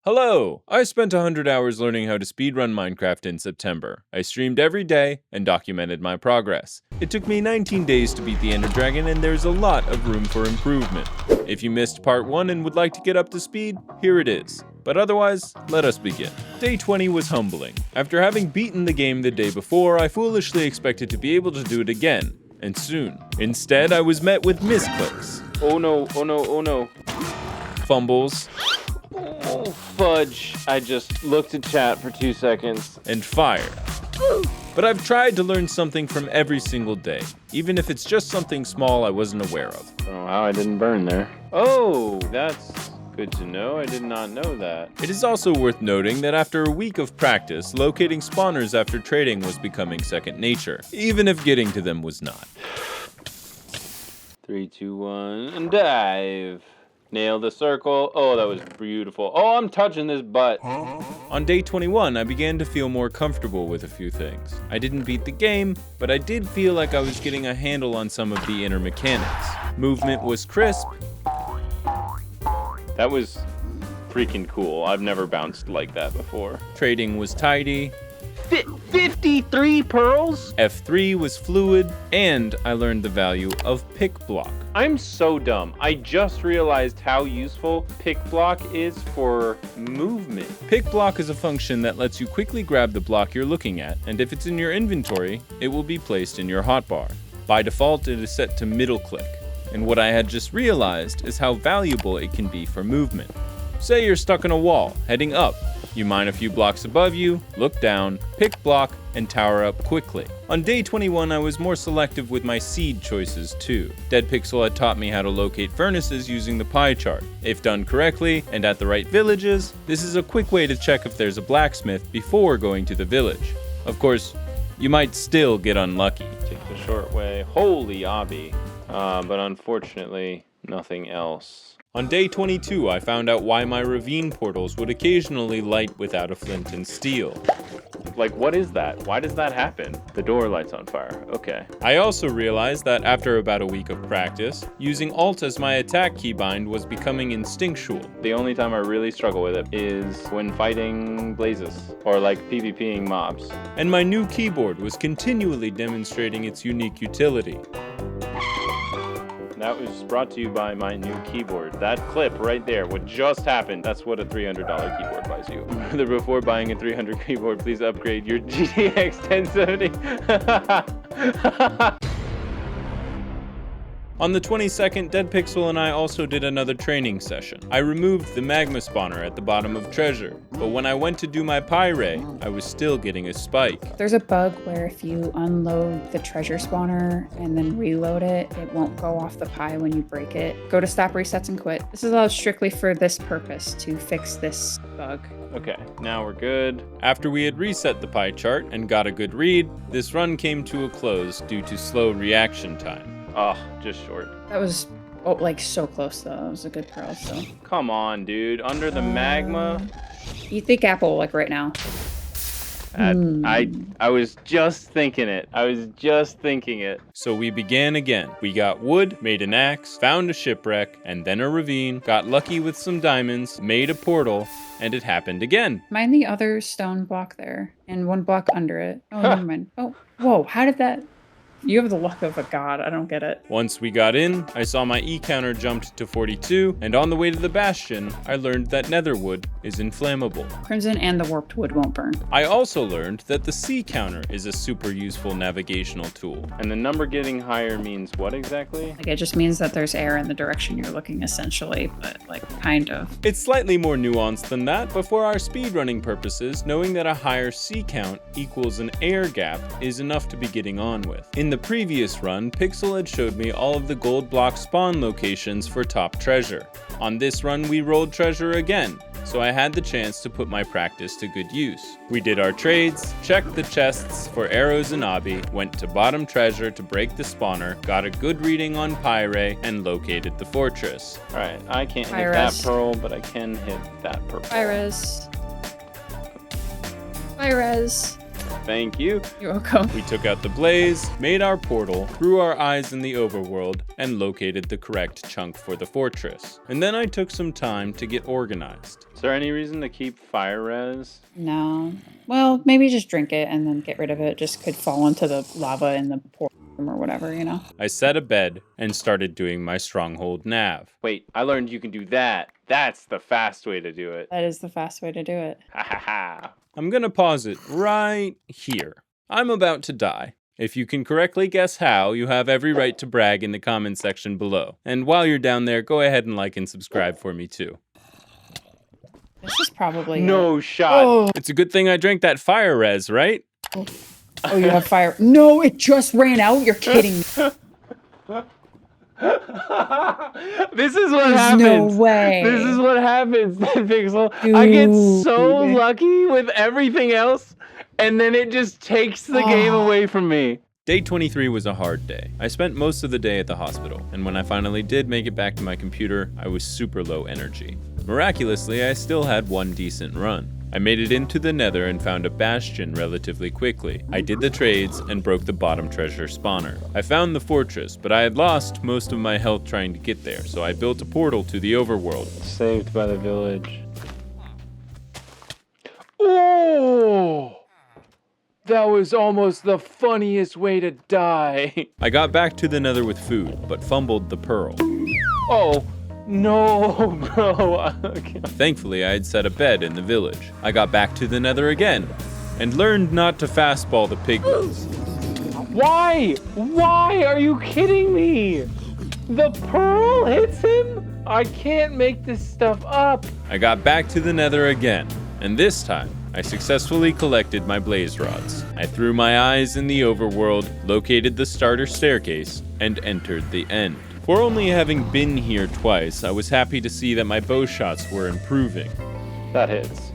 Hello! I spent 100 hours learning how to speedrun Minecraft in September. I streamed every day and documented my progress. It took me 19 days to beat the Ender Dragon, and there's a lot of room for improvement. If you missed part 1 and would like to get up to speed, here it is. But otherwise, let us begin. Day 20 was humbling. After having beaten the game the day before, I foolishly expected to be able to do it again, and soon. Instead, I was met with misclicks. Oh no, oh no, oh no. Fumbles. Oh, fudge. I just looked at chat for 2 seconds. And fire. But I've tried to learn something from every single day, even if it's just something small I wasn't aware of. I don't know how I didn't burn there. Oh, that's good to know. I did not know that. It is also worth noting that after a week of practice, locating spawners after trading was becoming second nature, even if getting to them was not. 3, 2, 1, and dive. Nail the circle. Oh, that was beautiful. Oh, I'm touching this butt. On day 21, I began to feel more comfortable with a few things. I didn't beat the game, but I did feel like I was getting a handle on some of the inner mechanics. Movement was crisp. That was freaking cool. I've never bounced like that before. Trading was tidy. 53 pearls? F3 was fluid, and I learned the value of pick block. I'm so dumb. I just realized how useful pick block is for movement. Pick block is a function that lets you quickly grab the block you're looking at, and if it's in your inventory, it will be placed in your hotbar. By default, it is set to middle click, and what I had just realized is how valuable it can be for movement. Say you're stuck in a wall, heading up. You mine a few blocks above you, look down, pick block, and tower up quickly. On day 21, I was more selective with my seed choices too. Dead Pixel had taught me how to locate furnaces using the pie chart. If done correctly and at the right villages, this is a quick way to check if there's a blacksmith before going to the village. Of course, you might still get unlucky. Take the short way. Holy obby. But unfortunately, nothing else. On day 22, I found out why my ravine portals would occasionally light without a flint and steel. Like, what is that? Why does that happen? The door lights on fire. Okay. I also realized that after about a week of practice, using Alt as my attack keybind was becoming instinctual. The only time I really struggle with it is when fighting blazes or like PvPing mobs. And my new keyboard was continually demonstrating its unique utility. That was brought to you by my new keyboard. That clip right there, what just happened, that's what a $300 keyboard buys you. Before buying a $300 keyboard, please upgrade your GTX 1070. On the 22nd, Dead Pixel and I also did another training session. I removed the magma spawner at the bottom of treasure, but when I went to do my pyrite, I was still getting a spike. There's a bug where if you unload the treasure spawner and then reload it, it won't go off the pie when you break it. Go to stop resets and quit. This is allowed strictly for this purpose, to fix this bug. Okay, now we're good. After we had reset the pie chart and got a good read, this run came to a close due to slow reaction time. Oh, just short. That was like so close though. That was a good pearl. So come on, dude. Under the magma. You think apple like right now? I was just thinking it. I was just thinking it. So we began again. We got wood, made an axe, found a shipwreck, and then a ravine, got lucky with some diamonds, made a portal, and it happened again. Mind the other stone block there, and 1 block under it. Oh, never mind. Oh, whoa, how did that... You have the luck of a god, I don't get it. Once we got in, I saw my E counter jumped to 42, and on the way to the bastion, I learned that netherwood is inflammable. Crimson and the warped wood won't burn. I also learned that the C counter is a super useful navigational tool. And the number getting higher means what exactly? Like, it just means that there's air in the direction you're looking, essentially, but like, kind of. It's slightly more nuanced than that, but for our speedrunning purposes, knowing that a higher C count equals an air gap is enough to be getting on with. In the previous run, Pixel had showed me all of the gold block spawn locations for top treasure. On this run, we rolled treasure again, so I had the chance to put my practice to good use. We did our trades, checked the chests for arrows and obby, went to bottom treasure to break the spawner, got a good reading on pyrite, and located the fortress. Alright, I can't hit that pearl, but I can hit that purple. Iris. Iris. Thank you. You're welcome. We took out the blaze, made our portal, threw our eyes in the overworld, and located the correct chunk for the fortress. And then I took some time to get organized. Is there any reason to keep fire res? No. Well, maybe just drink it and then get rid of it. It just could fall into the lava in the portal room or whatever, you know? I set a bed and started doing my stronghold nav. Wait, I learned you can do that. That's the fast way to do it. That is the fast way to do it. Ha ha ha. I'm gonna pause it right here. I'm about to die. If you can correctly guess how, you have every right to brag in the comment section below. And while you're down there, go ahead and like and subscribe for me too. This is probably No shot. Oh, It's a good thing I drank that fire res, right? oh, you have fire. No, it just ran out. You're kidding me. This is what There's happens. no way. This is what happens, Pixel. I get so Dude. lucky with everything else, and then it just takes the game away from me. Day 23 was a hard day. I spent most of the day at the hospital, and when I finally did make it back to my computer, I was super low energy. Miraculously, I still had one decent run. I made it into the nether and found a bastion relatively quickly. I did the trades and broke the bottom treasure spawner. I found the fortress, but I had lost most of my health trying to get there, so I built a portal to the overworld. Saved by the village. Oh! That was almost the funniest way to die. I got back to the nether with food, but fumbled the pearl. Oh, no, bro. Thankfully, I had set a bed in the village. I got back to the nether again, and learned not to fastball the piglins. Why? Why are you kidding me? The pearl hits him? I can't make this stuff up. I got back to the nether again, and this time, I successfully collected my blaze rods. I threw my eyes in the overworld, located the starter staircase, and entered the end. For only having been here twice, I was happy to see that my bow shots were improving. That hits.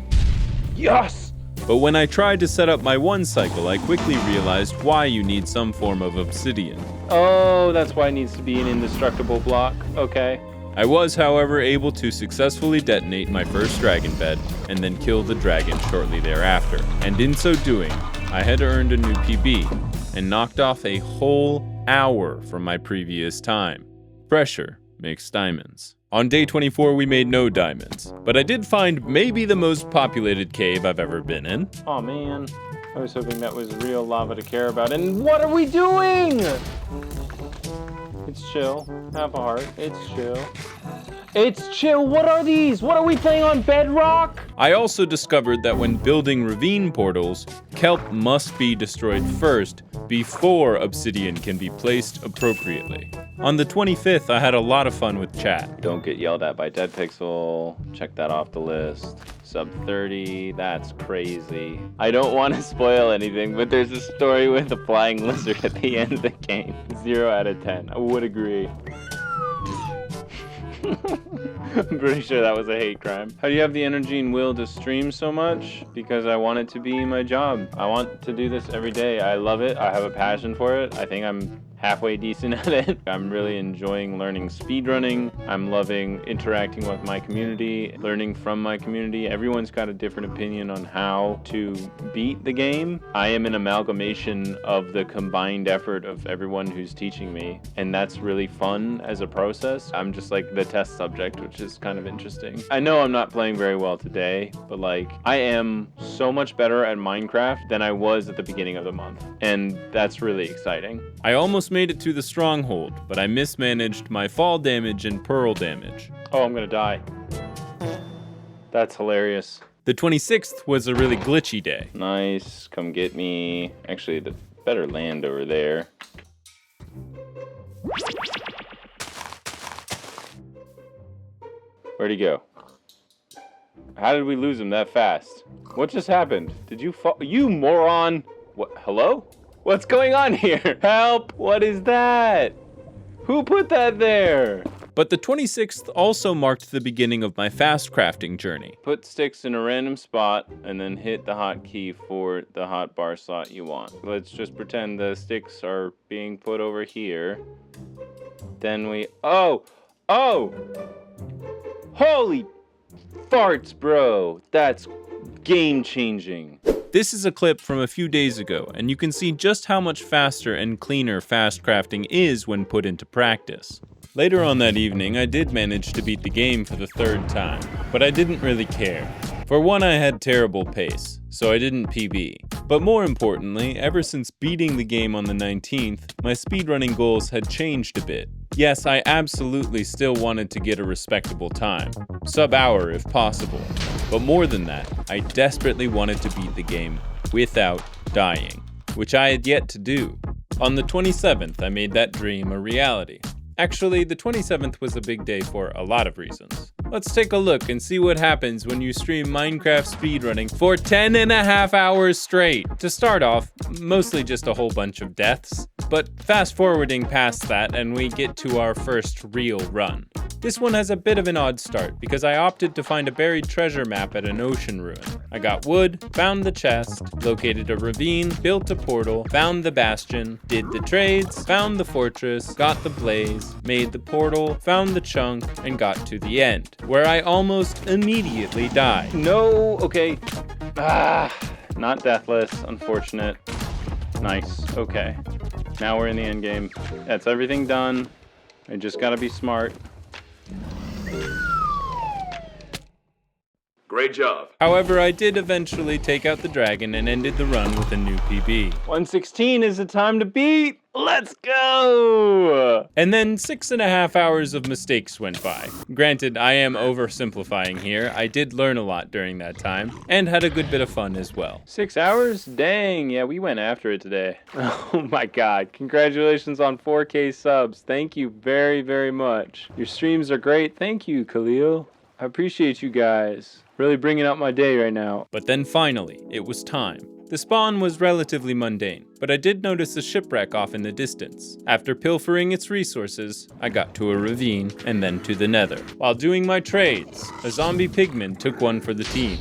Yes! But when I tried to set up my one cycle, I quickly realized why you need some form of obsidian. Oh, that's why it needs to be an indestructible block. Okay. I was, however, able to successfully detonate my first dragon bed and then kill the dragon shortly thereafter. And in so doing, I had earned a new PB and knocked off a whole hour from my previous time. Pressure makes diamonds. On day 24, we made no diamonds, but I did find maybe the most populated cave I've ever been in. Oh man, I was hoping that was real lava to care about. And what are we doing? It's chill. Have a heart. It's chill. It's chill. What are these? What are we playing on Bedrock? I also discovered that when building ravine portals, kelp must be destroyed first before obsidian can be placed appropriately. On the 25th, I had a lot of fun with chat. Don't get yelled at by Dead Pixel. Check that off the list. Sub 30, that's crazy. I don't want to spoil anything, but there's a story with a flying lizard at the end of the game. 0 out of 10. I would agree. I'm pretty sure that was a hate crime. How do you have the energy and will to stream so much? Because I want it to be my job. I want to do this every day. I love it. I have a passion for it. I think I'm halfway decent at it. I'm really enjoying learning speedrunning. I'm loving interacting with my community, learning from my community. Everyone's got a different opinion on how to beat the game. I am an amalgamation of the combined effort of everyone who's teaching me, and that's really fun as a process. I'm just like the test subject, which is kind of interesting. I know I'm not playing very well today, but like I am so much better at Minecraft than I was at the beginning of the month, and that's really exciting. I almost made it to the stronghold, but I mismanaged my fall damage and pearl damage. Oh, I'm gonna die. That's hilarious. The 26th was a really glitchy day. Nice, come get me. Actually, the better land over there. Where'd he go? How did we lose him that fast? What just happened? Did you fall? You moron! What? Hello? What's going on here? Help! What is that? Who put that there? But the 26th also marked the beginning of my fast crafting journey. Put sticks in a random spot and then hit the hotkey for the hotbar slot you want. Let's just pretend the sticks are being put over here. Then we... Oh! Holy farts, bro! That's game changing. This is a clip from a few days ago, and you can see just how much faster and cleaner fast crafting is when put into practice. Later on that evening, I did manage to beat the game for the 3rd time, but I didn't really care. For one, I had terrible pace, so I didn't PB. But more importantly, ever since beating the game on the 19th, my speedrunning goals had changed a bit. Yes, I absolutely still wanted to get a respectable time, sub-hour if possible. But more than that, I desperately wanted to beat the game without dying, which I had yet to do. On the 27th, I made that dream a reality. Actually, the 27th was a big day for a lot of reasons. Let's take a look and see what happens when you stream Minecraft speedrunning for 10.5 hours straight. To start off, mostly just a whole bunch of deaths, but fast forwarding past that and we get to our first real run. This one has a bit of an odd start because I opted to find a buried treasure map at an ocean ruin. I got wood, found the chest, located a ravine, built a portal, found the bastion, did the trades, found the fortress, got the blaze, made the portal, found the chunk, and got to the end, where I almost immediately died. No, okay. Not deathless, unfortunate. Nice, okay. Now we're in the end game. That's everything done. I just gotta be smart. Great job. However, I did eventually take out the dragon and ended the run with a new PB. 116 is the time to beat. Let's go! And then 6.5 hours of mistakes went by. Granted, I am oversimplifying here. I did learn a lot during that time, and had a good bit of fun as well. 6 hours? Dang, yeah, we went after it today. Oh my god, congratulations on 4K subs. Thank you very, very much. Your streams are great. Thank you, Khalil. I appreciate you guys. Really bringing out my day right now. But then finally, it was time. The spawn was relatively mundane, but I did notice a shipwreck off in the distance. After pilfering its resources, I got to a ravine and then to the nether. While doing my trades, a zombie pigman took one for the team.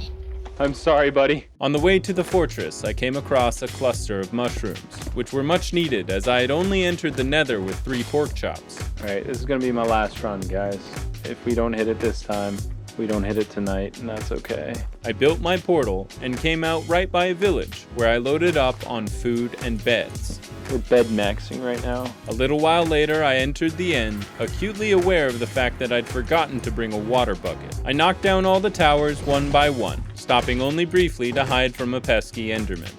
I'm sorry, buddy. On the way to the fortress, I came across a cluster of mushrooms, which were much needed as I had only entered the nether with 3 pork chops. Alright, this is gonna be my last run, guys. If we don't hit it this time, we don't hit it tonight, and that's okay. I built my portal and came out right by a village where I loaded up on food and beds. We're bed maxing right now. A little while later, I entered the end, acutely aware of the fact that I'd forgotten to bring a water bucket. I knocked down all the towers one by one, stopping only briefly to hide from a pesky enderman.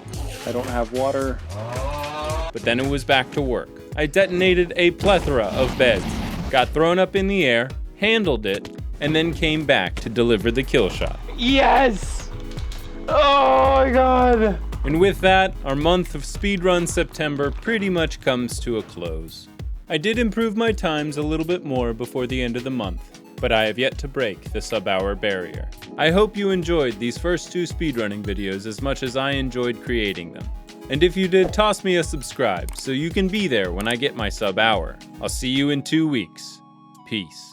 I don't have water. But then it was back to work. I detonated a plethora of beds, got thrown up in the air, handled it, and then came back to deliver the kill shot. Yes! Oh my god! And with that, our month of Speedrun September pretty much comes to a close. I did improve my times a little bit more before the end of the month, but I have yet to break the sub-hour barrier. I hope you enjoyed these first 2 speedrunning videos as much as I enjoyed creating them. And if you did, toss me a subscribe so you can be there when I get my sub-hour. I'll see you in 2 weeks. Peace.